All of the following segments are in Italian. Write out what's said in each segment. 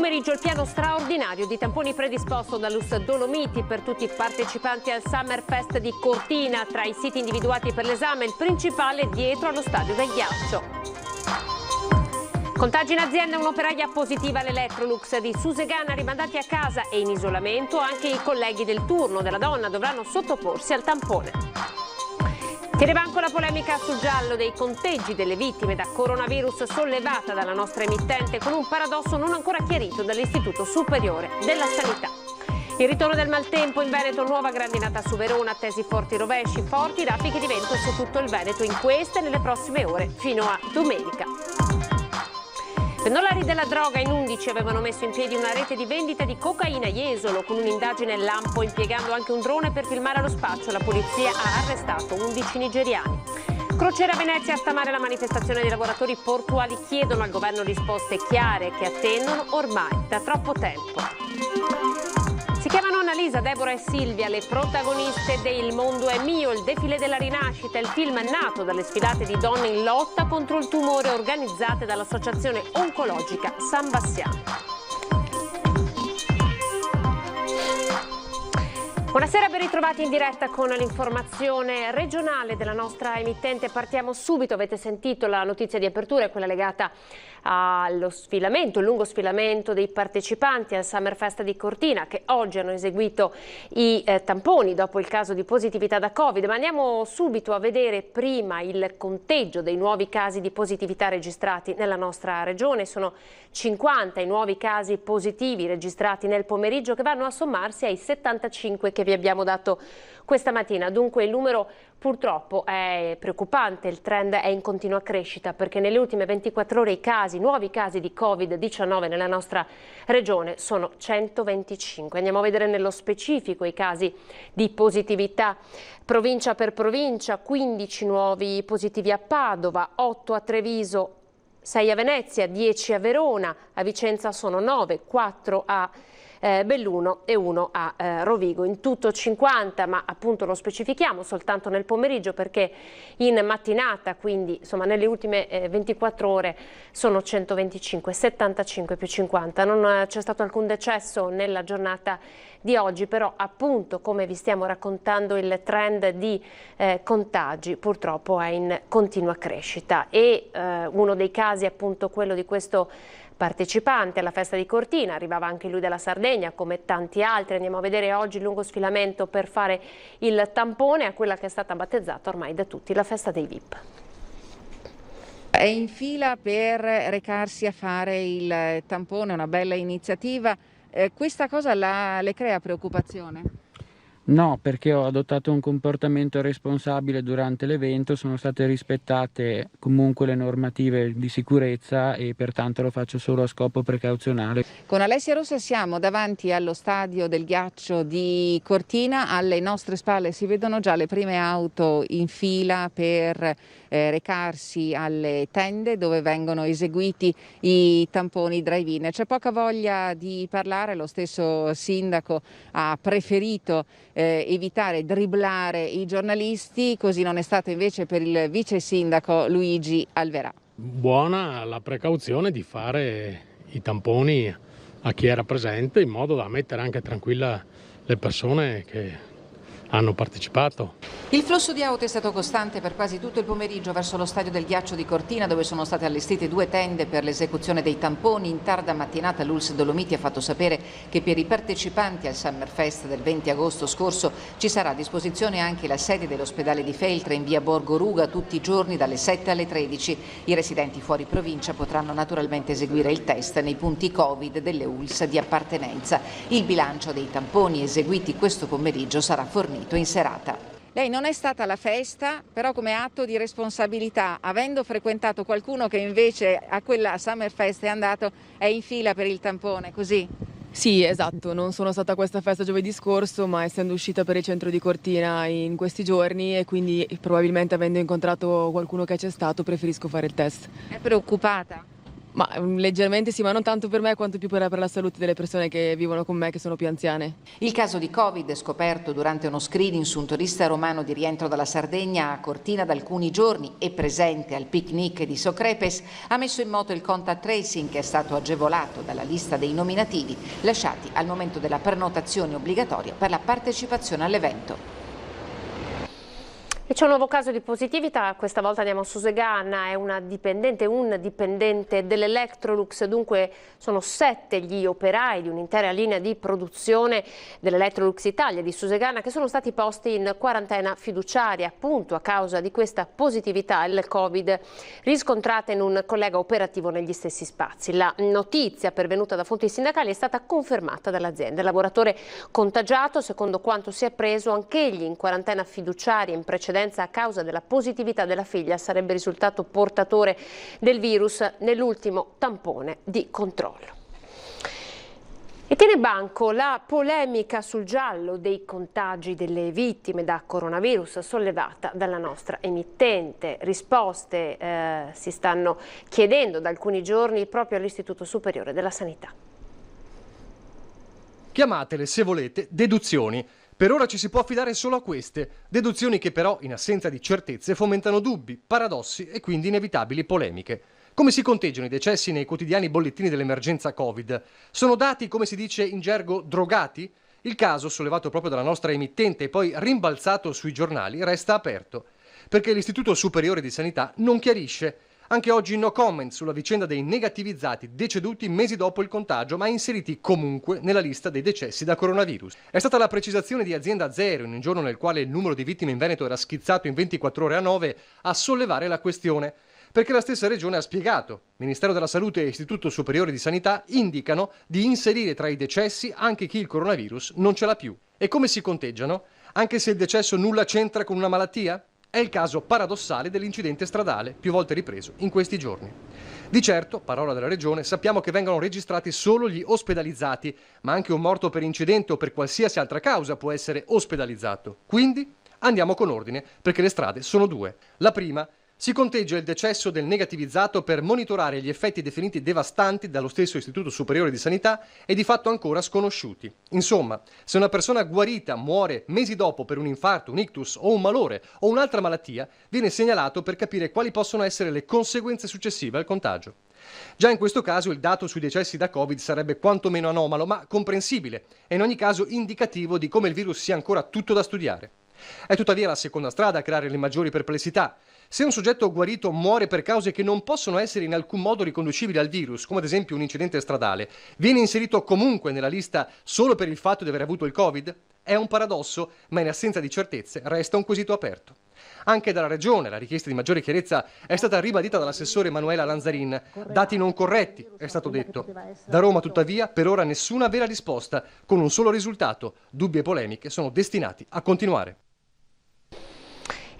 pomeriggio il piano straordinario di tamponi predisposto dall'ULSS Dolomiti per tutti i partecipanti al Summer Fest di Cortina. Tra i siti individuati per l'esame, il principale dietro allo stadio del ghiaccio. Contagi in azienda, un'operaia positiva all'Electrolux di Susegana, rimandati a casa e in isolamento. Anche i colleghi del turno della donna dovranno sottoporsi al tampone. Tiene banco la polemica sul giallo dei conteggi delle vittime da coronavirus sollevata dalla nostra emittente con un paradosso non ancora chiarito dall'Istituto Superiore della Sanità. Il ritorno del maltempo in Veneto, nuova grandinata su Verona, attesi forti rovesci, forti raffiche di vento su tutto il Veneto in queste e nelle prossime ore fino a domenica. Pendolari della droga in 11 avevano messo in piedi una rete di vendita di cocaina a Jesolo con un'indagine lampo impiegando anche un drone per filmare allo spazio. La polizia ha arrestato 11 nigeriani. Crociera a Venezia, stamane la manifestazione dei lavoratori portuali chiedono al governo risposte chiare che attendono ormai da troppo tempo. Si chiamano Annalisa, Deborah e Silvia, le protagoniste de Il mondo è mio, il defilé della rinascita, il film nato dalle sfilate di donne in lotta contro il tumore organizzate dall'Associazione Oncologica San Bassiano. Buonasera, ben ritrovati in diretta con l'informazione regionale della nostra emittente. Partiamo subito, avete sentito la notizia di apertura, è quella legata allo sfilamento, il lungo sfilamento dei partecipanti al Summer Fest di Cortina che oggi hanno eseguito i tamponi dopo il caso di positività da Covid. Ma andiamo subito a vedere prima il conteggio dei nuovi casi di positività registrati nella nostra regione. Sono 50 i nuovi casi positivi registrati nel pomeriggio che vanno a sommarsi ai 75 che vi abbiamo dato questa mattina. Dunque il numero purtroppo è preoccupante, il trend è in continua crescita perché nelle ultime 24 ore i nuovi casi di Covid-19 nella nostra regione sono 125. Andiamo a vedere nello specifico i casi di positività provincia per provincia: 15 nuovi positivi a Padova, 8 a Treviso, 6 a Venezia, 10 a Verona, a Vicenza sono 9, 4 a Belluno e 1 a Rovigo. In tutto 50, ma appunto lo specifichiamo soltanto nel pomeriggio perché in mattinata, quindi insomma nelle ultime 24 ore sono 125, 75 più 50. Non c'è stato alcun decesso nella giornata di oggi, però appunto come vi stiamo raccontando il trend di contagi purtroppo è in continua crescita e uno dei casi appunto quello di questo partecipante alla festa di Cortina, arrivava anche lui dalla Sardegna come tanti altri. Andiamo a vedere oggi il lungo sfilamento per fare il tampone a quella che è stata battezzata ormai da tutti la festa dei VIP. È in fila per recarsi a fare il tampone, una bella iniziativa. Questa cosa le crea preoccupazione? No, perché ho adottato un comportamento responsabile durante l'evento, sono state rispettate comunque le normative di sicurezza e pertanto lo faccio solo a scopo precauzionale. Con Alessia Rossa siamo davanti allo stadio del ghiaccio di Cortina, alle nostre spalle si vedono già le prime auto in fila per recarsi alle tende dove vengono eseguiti i tamponi drive-in. C'è poca voglia di parlare, lo stesso sindaco ha preferito evitare, dribblare i giornalisti, così non è stato invece per il vice sindaco Luigi Alverà. Buona la precauzione di fare i tamponi a chi era presente in modo da mettere anche tranquilla le persone che hanno partecipato. Il flusso di auto è stato costante per quasi tutto il pomeriggio verso lo stadio del ghiaccio di Cortina, dove sono state allestite 2 tende per l'esecuzione dei tamponi. In tarda mattinata l'ULSS Dolomiti ha fatto sapere che per i partecipanti al Summer Fest del 20 agosto scorso ci sarà a disposizione anche la sede dell'ospedale di Feltre in via Borgo Ruga tutti i giorni dalle 7 alle 13. I residenti fuori provincia potranno naturalmente eseguire il test nei punti Covid delle ULSS di appartenenza. Il bilancio dei tamponi eseguiti questo pomeriggio sarà fornito in serata. Lei non è stata alla festa, però come atto di responsabilità, avendo frequentato qualcuno che invece a quella Summer Fest è andato, è in fila per il tampone, così? Sì, esatto, non sono stata a questa festa giovedì scorso, ma essendo uscita per il centro di Cortina in questi giorni e quindi probabilmente avendo incontrato qualcuno che c'è stato, preferisco fare il test. È preoccupata? Ma leggermente sì, ma non tanto per me quanto più per la salute delle persone che vivono con me, che sono più anziane. Il caso di Covid, scoperto durante uno screening su un turista romano di rientro dalla Sardegna a Cortina da alcuni giorni e presente al picnic di Socrepes, ha messo in moto il contact tracing, che è stato agevolato dalla lista dei nominativi lasciati al momento della prenotazione obbligatoria per la partecipazione all'evento. E c'è un nuovo caso di positività, questa volta andiamo a Susegana, è un dipendente dell'Electrolux, dunque sono 7 gli operai di un'intera linea di produzione dell'Electrolux Italia di Susegana che sono stati posti in quarantena fiduciaria appunto a causa di questa positività al Covid riscontrata in un collega operativo negli stessi spazi. La notizia pervenuta da fonti sindacali è stata confermata dall'azienda. Il lavoratore contagiato, secondo quanto si è appreso, anch'egli in quarantena fiduciaria in precedenza a causa della positività della figlia, sarebbe risultato portatore del virus nell'ultimo tampone di controllo. E tiene banco la polemica sul giallo dei contagi delle vittime da coronavirus sollevata dalla nostra emittente. Risposte si stanno chiedendo da alcuni giorni proprio all'Istituto Superiore della Sanità. Chiamatele, se volete, deduzioni. Per ora ci si può affidare solo a queste, deduzioni che però, in assenza di certezze, fomentano dubbi, paradossi e quindi inevitabili polemiche. Come si conteggiano i decessi nei quotidiani bollettini dell'emergenza Covid? Sono dati, come si dice in gergo, drogati? Il caso, sollevato proprio dalla nostra emittente e poi rimbalzato sui giornali, resta aperto, perché l'Istituto Superiore di Sanità non chiarisce. Anche oggi no comment sulla vicenda dei negativizzati deceduti mesi dopo il contagio, ma inseriti comunque nella lista dei decessi da coronavirus. È stata la precisazione di Azienda Zero, in un giorno nel quale il numero di vittime in Veneto era schizzato in 24 ore a 9, a sollevare la questione. Perché la stessa Regione ha spiegato. Ministero della Salute e Istituto Superiore di Sanità indicano di inserire tra i decessi anche chi il coronavirus non ce l'ha più. E come si conteggiano? Anche se il decesso nulla c'entra con una malattia? È il caso paradossale dell'incidente stradale, più volte ripreso in questi giorni. Di certo, parola della Regione, sappiamo che vengono registrati solo gli ospedalizzati, ma anche un morto per incidente o per qualsiasi altra causa può essere ospedalizzato. Quindi andiamo con ordine, perché le strade sono due. La prima: si conteggia il decesso del negativizzato per monitorare gli effetti definiti devastanti dallo stesso Istituto Superiore di Sanità e di fatto ancora sconosciuti. Insomma, se una persona guarita muore mesi dopo per un infarto, un ictus o un malore o un'altra malattia, viene segnalato per capire quali possono essere le conseguenze successive al contagio. Già in questo caso il dato sui decessi da Covid sarebbe quantomeno anomalo, ma comprensibile e in ogni caso indicativo di come il virus sia ancora tutto da studiare. È tuttavia la seconda strada a creare le maggiori perplessità. Se un soggetto guarito muore per cause che non possono essere in alcun modo riconducibili al virus, come ad esempio un incidente stradale, viene inserito comunque nella lista solo per il fatto di aver avuto il Covid? È un paradosso, ma in assenza di certezze resta un quesito aperto. Anche dalla Regione la richiesta di maggiore chiarezza è stata ribadita dall'assessore Emanuela Lanzarin. Dati non corretti, è stato detto. Da Roma, tuttavia, per ora nessuna vera risposta, con un solo risultato: dubbi e polemiche sono destinati a continuare.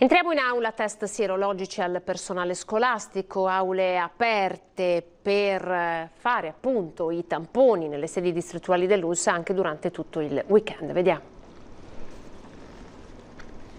Entriamo in aula, test sierologici al personale scolastico, aule aperte per fare appunto i tamponi nelle sedi distrettuali dell'ULSS anche durante tutto il weekend. Vediamo.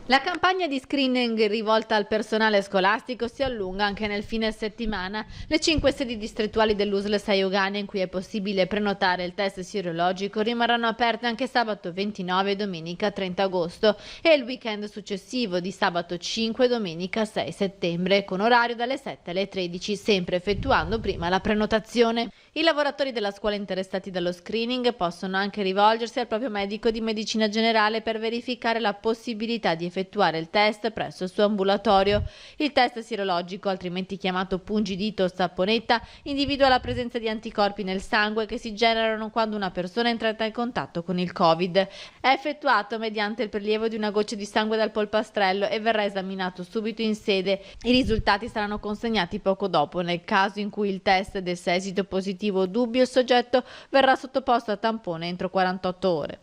La campagna di screening rivolta al personale scolastico si allunga anche nel fine settimana. Le 5 sedi distrettuali dell'USL Saiugania in cui è possibile prenotare il test sierologico rimarranno aperte anche sabato 29 e domenica 30 agosto e il weekend successivo di sabato 5 e domenica 6 settembre con orario dalle 7 alle 13, sempre effettuando prima la prenotazione. I lavoratori della scuola interessati dallo screening possono anche rivolgersi al proprio medico di medicina generale per verificare la possibilità di effettuare il test presso il suo ambulatorio. Il test sierologico, altrimenti chiamato pungidito o sapponetta, individua la presenza di anticorpi nel sangue che si generano quando una persona è entrata in contatto con il Covid. È effettuato mediante il prelievo di una goccia di sangue dal polpastrello e verrà esaminato subito in sede. I risultati saranno consegnati poco dopo. Nel caso in cui il test desse esito positivo o dubbio, il soggetto verrà sottoposto a tampone entro 48 ore.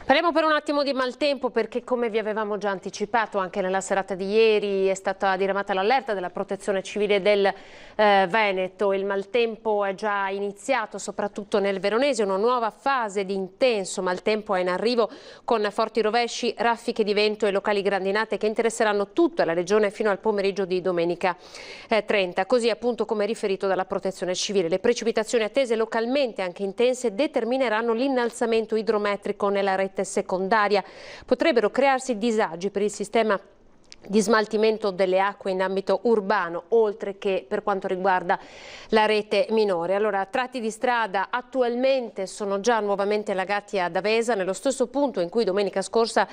Parliamo per un attimo di maltempo perché, come vi avevamo già anticipato anche nella serata di ieri, è stata diramata l'allerta della Protezione Civile del Veneto. Il maltempo è già iniziato soprattutto nel Veronese, una nuova fase di intenso maltempo è in arrivo con forti rovesci, raffiche di vento e locali grandinate che interesseranno tutta la regione fino al pomeriggio di domenica 30. Così appunto come riferito dalla Protezione Civile. Le precipitazioni attese localmente anche intense determineranno l'innalzamento idrometrico nella rete secondaria. Potrebbero crearsi disagi per il sistema di smaltimento delle acque in ambito urbano, oltre che per quanto riguarda la rete minore. Allora, tratti di strada attualmente sono già nuovamente allagati ad Avesa, nello stesso punto in cui domenica scorsa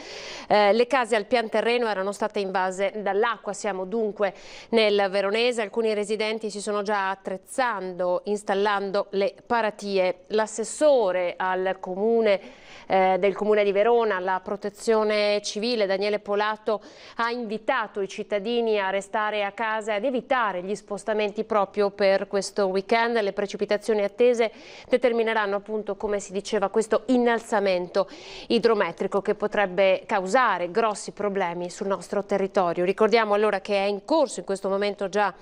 le case al pian terreno erano state invase dall'acqua. Siamo dunque nel Veronese, alcuni residenti si sono già attrezzando, installando le paratie. L'assessore al comune del Comune di Verona, la Protezione Civile, Daniele Polato, ha invitato i cittadini a restare a casa e ad evitare gli spostamenti proprio per questo weekend. Le precipitazioni attese determineranno appunto, come si diceva, questo innalzamento idrometrico che potrebbe causare grossi problemi sul nostro territorio. Ricordiamo allora che è in corso in questo momento già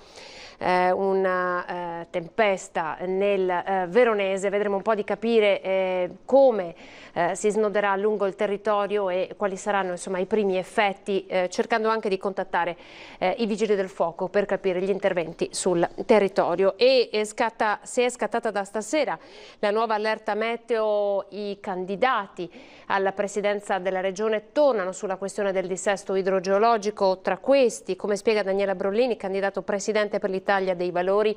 una tempesta nel Veronese. Vedremo un po' di capire come si snoderà lungo il territorio e quali saranno insomma i primi effetti, cercando anche di contattare i vigili del fuoco per capire gli interventi sul territorio. E se è scattata da stasera la nuova allerta meteo, i candidati alla presidenza della regione tornano sulla questione del dissesto idrogeologico. Tra questi, come spiega Daniela Brollini, candidato presidente per l'Italia dei Valori,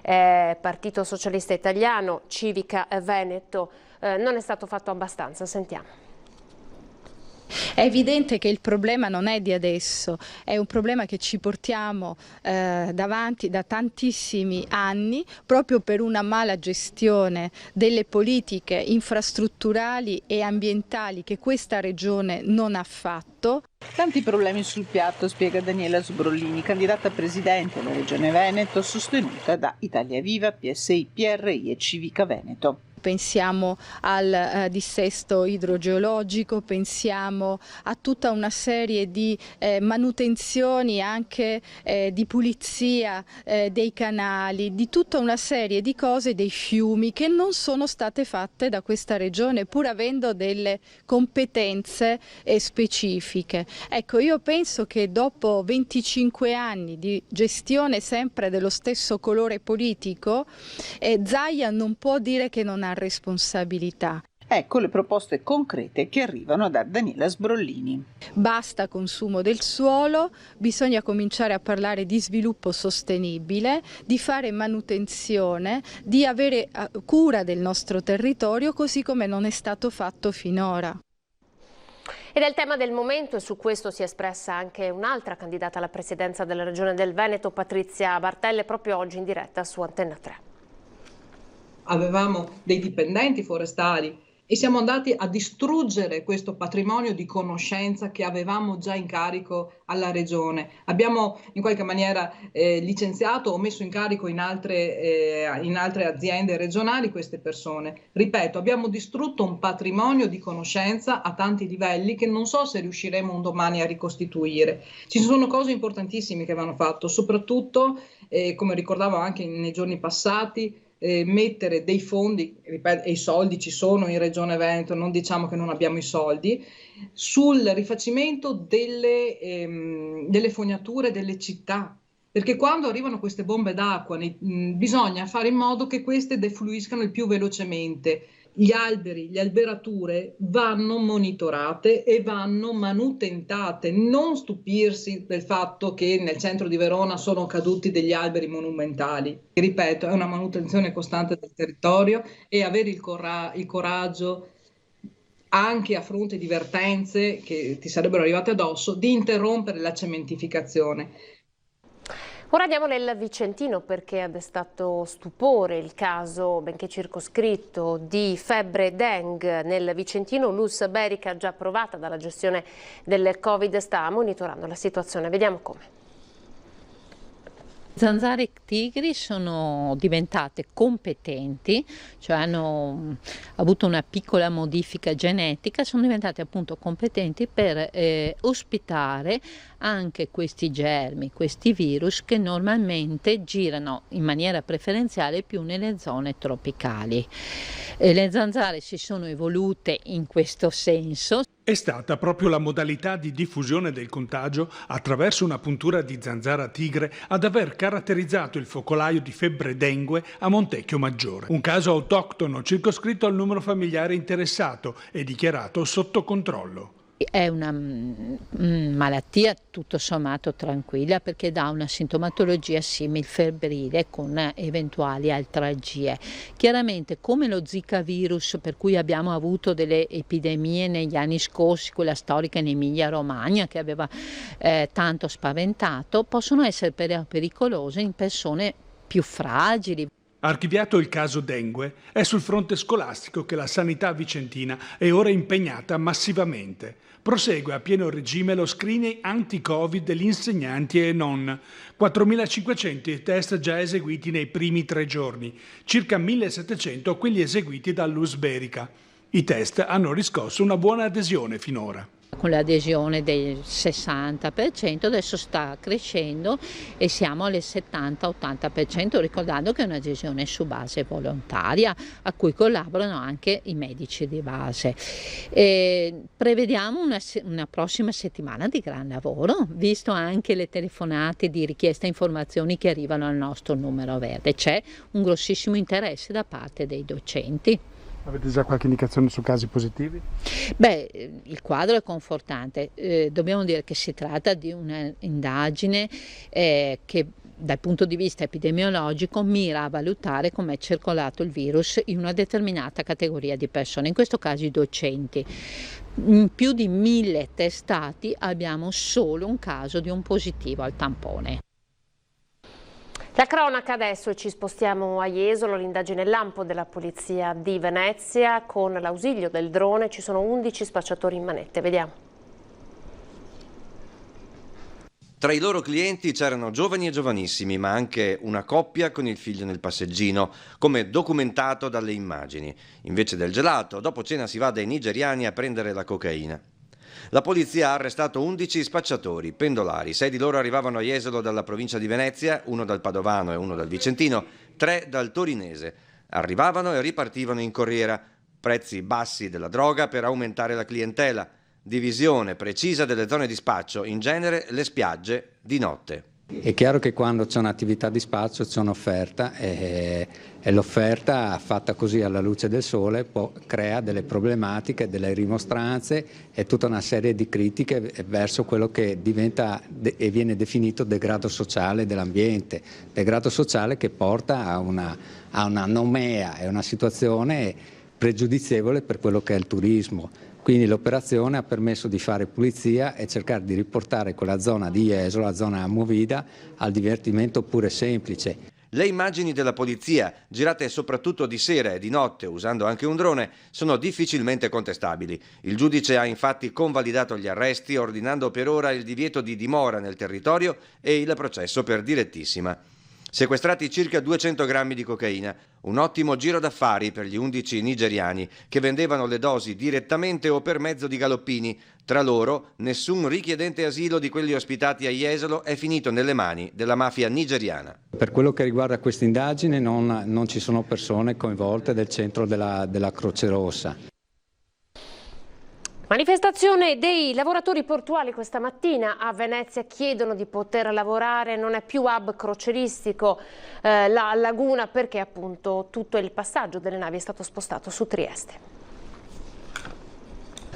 Partito Socialista Italiano, Civica Veneto, non è stato fatto abbastanza. Sentiamo. È evidente che il problema non è di adesso, è un problema che ci portiamo davanti da tantissimi anni proprio per una mala gestione delle politiche infrastrutturali e ambientali che questa regione non ha fatto. Tanti problemi sul piatto, spiega Daniela Sbrollini, candidata a presidente della Regione Veneto, sostenuta da Italia Viva, PSI, PRI e Civica Veneto. Pensiamo al dissesto idrogeologico, pensiamo a tutta una serie di manutenzioni anche di pulizia dei canali, di tutta una serie di cose, dei fiumi che non sono state fatte da questa regione pur avendo delle competenze specifiche. Ecco, io penso che dopo 25 anni di gestione sempre dello stesso colore politico, Zaia non può dire che non ha responsabilità. Ecco le proposte concrete che arrivano da Daniela Sbrollini. Basta consumo del suolo, bisogna cominciare a parlare di sviluppo sostenibile, di fare manutenzione, di avere cura del nostro territorio così come non è stato fatto finora. Ed è il tema del momento e su questo si è espressa anche un'altra candidata alla presidenza della Regione del Veneto, Patrizia Bartelle, proprio oggi in diretta su Antenna 3. Avevamo dei dipendenti forestali e siamo andati a distruggere questo patrimonio di conoscenza che avevamo già in carico alla regione. Abbiamo in qualche maniera licenziato o messo in carico in altre aziende regionali queste persone. Ripeto, abbiamo distrutto un patrimonio di conoscenza a tanti livelli che non so se riusciremo un domani a ricostituire. Ci sono cose importantissime che vanno fatte, soprattutto, come ricordavo anche nei giorni passati, mettere dei fondi, ripeto, e i soldi ci sono in Regione Veneto, non diciamo che non abbiamo i soldi, sul rifacimento delle fognature delle città, perché quando arrivano queste bombe d'acqua bisogna fare in modo che queste defluiscano il più velocemente. Gli alberi, le alberature vanno monitorate e vanno manutentate, non stupirsi del fatto che nel centro di Verona sono caduti degli alberi monumentali. Ripeto, è una manutenzione costante del territorio e avere il coraggio, anche a fronte di vertenze che ti sarebbero arrivate addosso, di interrompere la cementificazione. Ora andiamo nel Vicentino perché ha destato stupore il caso, benché circoscritto, di febbre dengue nel Vicentino. L'ULSS Berica, già approvata dalla gestione del Covid, sta monitorando la situazione. Vediamo come. Zanzare tigri sono diventate competenti, cioè hanno avuto una piccola modifica genetica, sono diventate appunto competenti per ospitare anche questi germi, questi virus che normalmente girano in maniera preferenziale più nelle zone tropicali. Le zanzare si sono evolute in questo senso. È stata proprio la modalità di diffusione del contagio attraverso una puntura di zanzara tigre ad aver caratterizzato il focolaio di febbre dengue a Montecchio Maggiore. Un caso autoctono circoscritto al numero familiare interessato e dichiarato sotto controllo. È una malattia tutto sommato tranquilla perché dà una sintomatologia similfebbrile con eventuali altralgie. Chiaramente come lo Zika virus, per cui abbiamo avuto delle epidemie negli anni scorsi, quella storica in Emilia Romagna che aveva tanto spaventato, possono essere pericolose in persone più fragili. Archiviato il caso dengue, è sul fronte scolastico che la sanità vicentina è ora impegnata massivamente. Prosegue a pieno regime lo screening anti-Covid degli insegnanti e non. 4.500 i test già eseguiti nei primi 3 giorni, circa 1.700 quelli eseguiti dall'Usberica. I test hanno riscosso una buona adesione finora. Con l'adesione del 60%, adesso sta crescendo e siamo alle 70-80%, ricordando che è un'adesione su base volontaria a cui collaborano anche i medici di base. Prevediamo una prossima settimana di gran lavoro, visto anche le telefonate di richiesta informazioni che arrivano al nostro numero verde. C'è un grossissimo interesse da parte dei docenti. Avete già qualche indicazione su casi positivi? Beh, il quadro è confortante. Dobbiamo dire che si tratta di un'indagine che dal punto di vista epidemiologico mira a valutare come è circolato il virus in una determinata categoria di persone, in questo caso i docenti. In più di 1.000 testati abbiamo solo un caso di un positivo al tampone. La cronaca adesso, ci spostiamo a Jesolo, l'indagine lampo della polizia di Venezia, con l'ausilio del drone ci sono 11 spacciatori in manette, vediamo. Tra i loro clienti c'erano giovani e giovanissimi, ma anche una coppia con il figlio nel passeggino, come documentato dalle immagini. Invece del gelato, dopo cena si va dai nigeriani a prendere la cocaina. La polizia ha arrestato 11 spacciatori pendolari, 6 di loro arrivavano a Jesolo dalla provincia di Venezia, 1 dal Padovano e 1 dal Vicentino, 3 dal Torinese. Arrivavano e ripartivano in corriera, prezzi bassi della droga per aumentare la clientela, divisione precisa delle zone di spaccio, in genere le spiagge di notte. È chiaro che quando c'è un'attività di spaccio c'è un'offerta e l'offerta fatta così alla luce del sole crea delle problematiche, delle rimostranze e tutta una serie di critiche verso quello che diventa e viene definito degrado sociale dell'ambiente, degrado sociale che porta a una nomea e una situazione pregiudizievole per quello che è il turismo. Quindi l'operazione ha permesso di fare pulizia e cercare di riportare quella zona di Jesolo, la zona movida, al divertimento pure semplice. Le immagini della polizia, girate soprattutto di sera e di notte usando anche un drone, sono difficilmente contestabili. Il giudice ha infatti convalidato gli arresti, ordinando per ora il divieto di dimora nel territorio e il processo per direttissima. Sequestrati circa 200 grammi di cocaina, un ottimo giro d'affari per gli 11 nigeriani che vendevano le dosi direttamente o per mezzo di galoppini. Tra loro, nessun richiedente asilo di quelli ospitati a Jesolo è finito nelle mani della mafia nigeriana. Per quello che riguarda questa indagine non ci sono persone coinvolte del centro della Croce Rossa. Manifestazione dei lavoratori portuali questa mattina a Venezia, chiedono di poter lavorare, non è più hub crocieristico la laguna perché appunto tutto il passaggio delle navi è stato spostato su Trieste.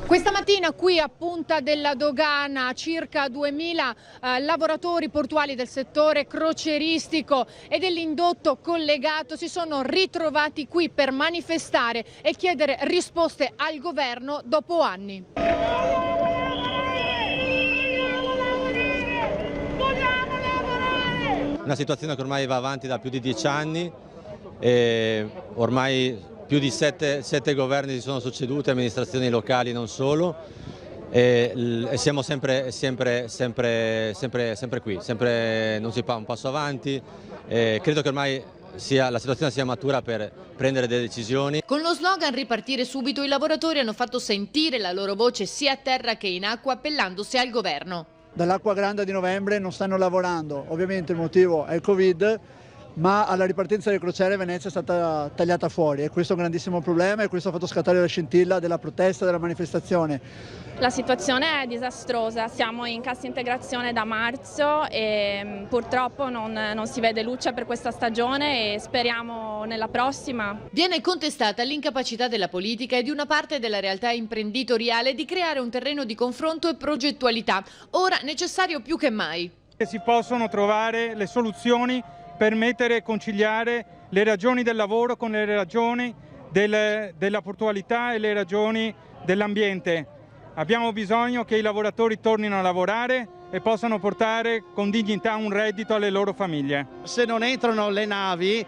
Questa mattina qui a Punta della Dogana circa 2000 lavoratori portuali del settore crocieristico e dell'indotto collegato si sono ritrovati qui per manifestare e chiedere risposte al governo dopo anni. Una situazione che ormai va avanti da più di 10 anni e ormai più di 7 governi si sono succeduti, amministrazioni locali non solo, e siamo sempre qui, non si fa un passo avanti. Credo che ormai la situazione sia matura per prendere delle decisioni. Con lo slogan ripartire subito, i lavoratori hanno fatto sentire la loro voce sia a terra che in acqua, appellandosi al governo. Dall'Acqua Grande di novembre non stanno lavorando, ovviamente il motivo è il Covid, ma alla ripartenza delle crociere Venezia è stata tagliata fuori e questo è un grandissimo problema e questo ha fatto scattare la scintilla della protesta, della manifestazione. La situazione è disastrosa, siamo in cassa integrazione da marzo e purtroppo non si vede luce per questa stagione e speriamo nella prossima. Viene contestata l'incapacità della politica e di una parte della realtà imprenditoriale di creare un terreno di confronto e progettualità, ora necessario più che mai. Si possono trovare le soluzioni per mettere e conciliare le ragioni del lavoro con le ragioni della portualità e le ragioni dell'ambiente. Abbiamo bisogno che i lavoratori tornino a lavorare e possano portare con dignità un reddito alle loro famiglie. Se non entrano le navi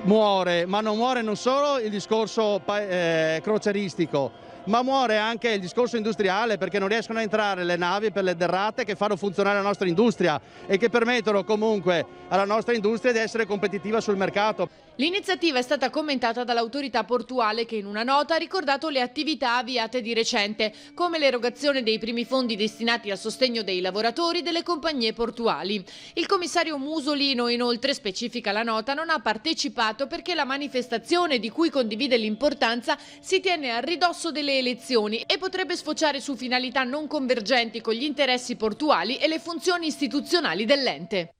muore, ma non muore non solo il discorso crocieristico, ma muore anche il discorso industriale, perché non riescono a entrare le navi per le derrate che fanno funzionare la nostra industria e che permettono comunque alla nostra industria di essere competitiva sul mercato. L'iniziativa è stata commentata dall'autorità portuale che in una nota ha ricordato le attività avviate di recente, come l'erogazione dei primi fondi destinati al sostegno dei lavoratori delle compagnie portuali. Il commissario Musolino inoltre, specifica la nota, non ha partecipato perché la manifestazione, di cui condivide l'importanza, si tiene a ridosso delle elezioni e potrebbe sfociare su finalità non convergenti con gli interessi portuali e le funzioni istituzionali dell'ente.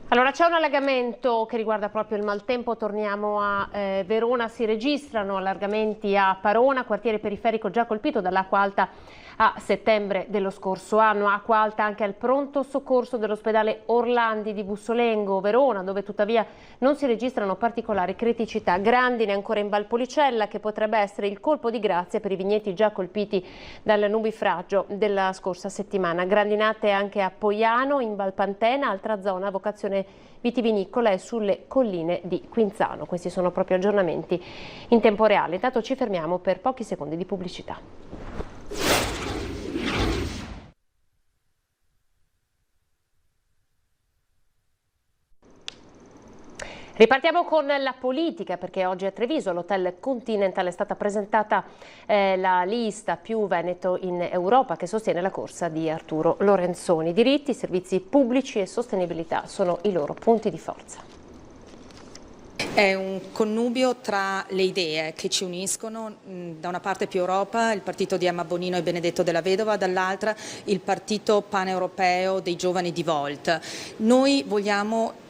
Allora c'è un allagamento che riguarda proprio il maltempo, torniamo a Verona, si registrano allargamenti a Parona, quartiere periferico già colpito dall'acqua alta a settembre dello scorso anno, acqua alta anche al pronto soccorso dell'ospedale Orlandi di Bussolengo, Verona, dove tuttavia non si registrano particolari criticità. Grandine ancora in Valpolicella, che potrebbe essere il colpo di grazia per i vigneti già colpiti dal nubifragio della scorsa settimana. Grandinate anche a Poiano, in Valpantena, altra zona a vocazione vitivinicola e sulle colline di Quinzano. Questi sono proprio aggiornamenti in tempo reale. Intanto ci fermiamo per pochi secondi di pubblicità. Ripartiamo con la politica, perché oggi a Treviso all'Hotel Continental è stata presentata la lista Più Veneto in Europa, che sostiene la corsa di Arturo Lorenzoni. Diritti, servizi pubblici e sostenibilità sono i loro punti di forza. È un connubio tra le idee che ci uniscono, da una parte Più Europa, il partito di Emma Bonino e Benedetto della Vedova, dall'altra il partito paneuropeo dei giovani di Volt. Noi vogliamo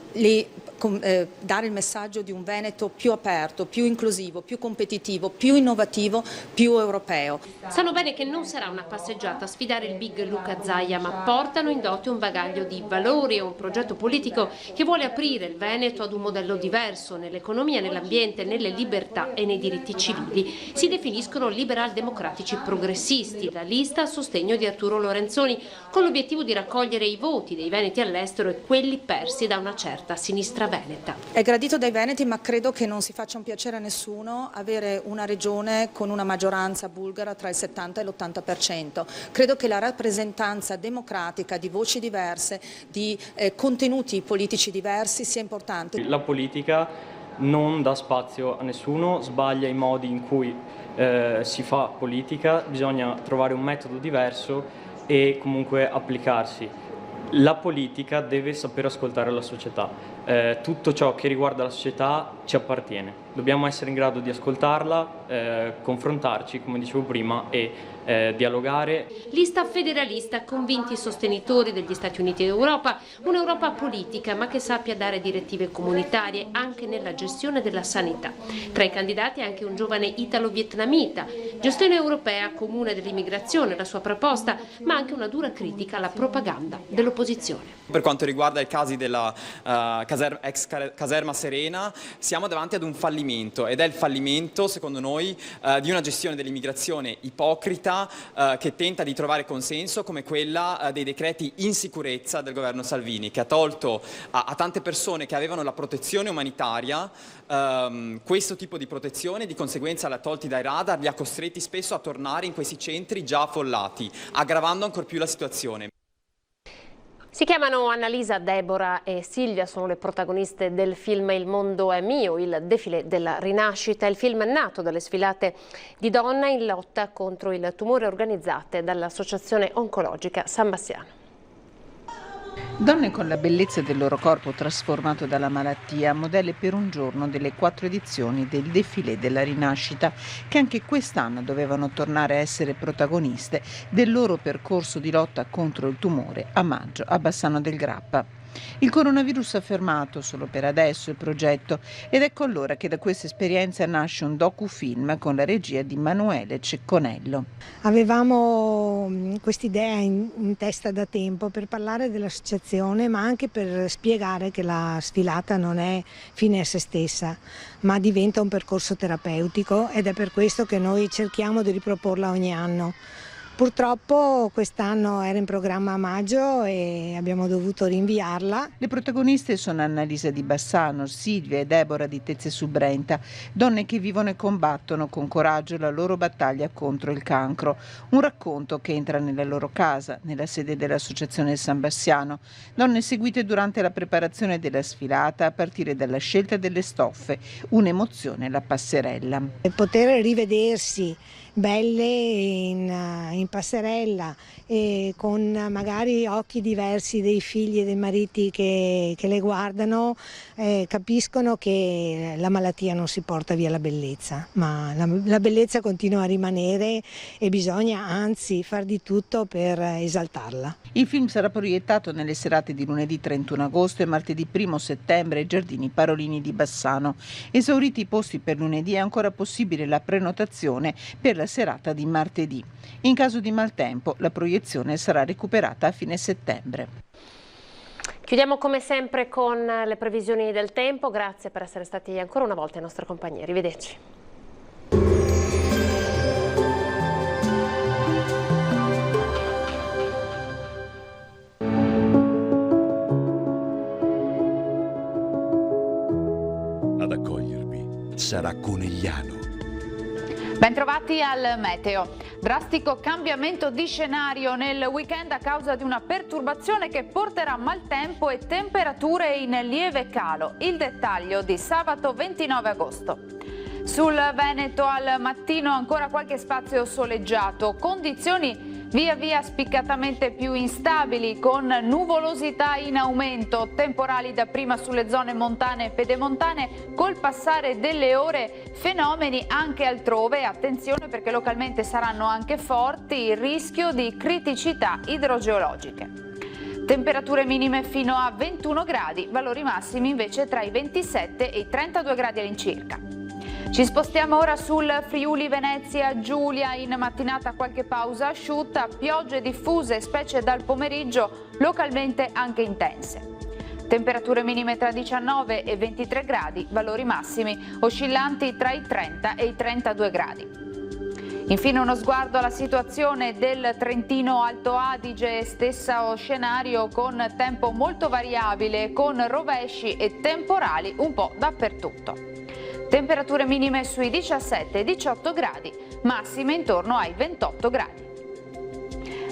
dare il messaggio di un Veneto più aperto, più inclusivo, più competitivo, più innovativo, più europeo. Sanno bene che non sarà una passeggiata a sfidare il big Luca Zaia, ma portano in dote un bagaglio di valori e un progetto politico che vuole aprire il Veneto ad un modello diverso nell'economia, nell'ambiente, nelle libertà e nei diritti civili. Si definiscono liberal-democratici progressisti, la lista a sostegno di Arturo Lorenzoni, con l'obiettivo di raccogliere i voti dei veneti all'estero e quelli persi da una certa sinistra veneta. È gradito dai veneti, ma credo che non si faccia un piacere a nessuno avere una regione con una maggioranza bulgara tra il 70 e l'80%. Credo che la rappresentanza democratica di voci diverse, di contenuti politici diversi sia importante. La politica non dà spazio a nessuno, sbaglia i modi in cui si fa politica, bisogna trovare un metodo diverso e comunque applicarsi. La politica deve saper ascoltare la società. Tutto ciò che riguarda la società ci appartiene. Dobbiamo essere in grado di ascoltarla, confrontarci, come dicevo prima, e dialogare. Lista federalista, convinti sostenitori degli Stati Uniti d'Europa, un'Europa politica ma che sappia dare direttive comunitarie anche nella gestione della sanità. Tra i candidati anche un giovane italo-vietnamita, gestione europea comune dell'immigrazione, la sua proposta, ma anche una dura critica alla propaganda dell'opposizione. Per quanto riguarda i casi della ex caserma Serena, siamo davanti ad un fallimento, ed è il fallimento, secondo noi, di una gestione dell'immigrazione ipocrita che tenta di trovare consenso, come quella dei decreti in sicurezza del governo Salvini, che ha tolto a tante persone che avevano la protezione umanitaria questo tipo di protezione, di conseguenza l'ha tolti dai radar, li ha costretti spesso a tornare in questi centri già affollati, aggravando ancor più la situazione. Si chiamano Annalisa, Deborah e Silvia, sono le protagoniste del film Il mondo è mio, il defilé della rinascita. Il film è nato dalle sfilate di donne in lotta contro il tumore organizzate dall'Associazione Oncologica San Bassiano. Donne con la bellezza del loro corpo trasformato dalla malattia, modelle per un giorno delle 4 edizioni del defilé della rinascita, che anche quest'anno dovevano tornare a essere protagoniste del loro percorso di lotta contro il tumore a maggio a Bassano del Grappa. Il coronavirus ha fermato solo per adesso il progetto ed ecco allora che da questa esperienza nasce un docufilm con la regia di Manuele Cecconello. Avevamo quest'idea in testa da tempo per parlare dell'associazione, ma anche per spiegare che la sfilata non è fine a se stessa, ma diventa un percorso terapeutico, ed è per questo che noi cerchiamo di riproporla ogni anno. Purtroppo quest'anno era in programma a maggio e abbiamo dovuto rinviarla. Le protagoniste sono Annalisa di Bassano, Silvia e Deborah di Tezze su Brenta, donne che vivono e combattono con coraggio la loro battaglia contro il cancro. Un racconto che entra nella loro casa, nella sede dell'Associazione San Bassiano. Donne seguite durante la preparazione della sfilata a partire dalla scelta delle stoffe, un'emozione la passerella. Poter rivedersi belle in passerella e con magari occhi diversi dei figli e dei mariti che le guardano, capiscono che la malattia non si porta via la bellezza, ma la bellezza continua a rimanere e bisogna anzi far di tutto per esaltarla. Il film sarà proiettato nelle serate di lunedì 31 agosto e martedì 1 settembre ai Giardini Parolini di Bassano. Esauriti i posti per lunedì è ancora possibile la prenotazione per la serata di martedì. In caso di maltempo la proiezione sarà recuperata a fine settembre. Chiudiamo come sempre con le previsioni del tempo. Grazie per essere stati ancora una volta in nostra compagnia. Arrivederci. Ad accogliervi sarà Conegliano. Bentrovati al meteo. Drastico cambiamento di scenario nel weekend a causa di una perturbazione che porterà maltempo e temperature in lieve calo. Il dettaglio di sabato 29 agosto. Sul Veneto al mattino ancora qualche spazio soleggiato, condizioni via via spiccatamente più instabili con nuvolosità in aumento, temporali dapprima sulle zone montane e pedemontane, col passare delle ore fenomeni anche altrove, attenzione perché localmente saranno anche forti, il rischio di criticità idrogeologiche. Temperature minime fino a 21 gradi, valori massimi invece tra i 27 e i 32 gradi all'incirca. Ci spostiamo ora sul Friuli Venezia Giulia, in mattinata qualche pausa asciutta, piogge diffuse specie dal pomeriggio, localmente anche intense. Temperature minime tra 19 e 23 gradi, valori massimi oscillanti tra i 30 e i 32 gradi. Infine uno sguardo alla situazione del Trentino Alto Adige, stesso scenario con tempo molto variabile, con rovesci e temporali un po' dappertutto. Temperature minime sui 17-18 gradi, massime intorno ai 28 gradi.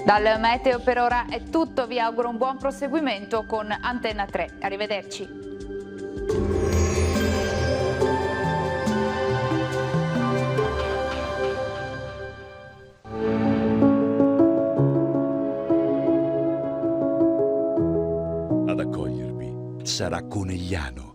Dal meteo per ora è tutto, vi auguro un buon proseguimento con Antenna 3. Arrivederci. Ad accogliervi sarà Conegliano.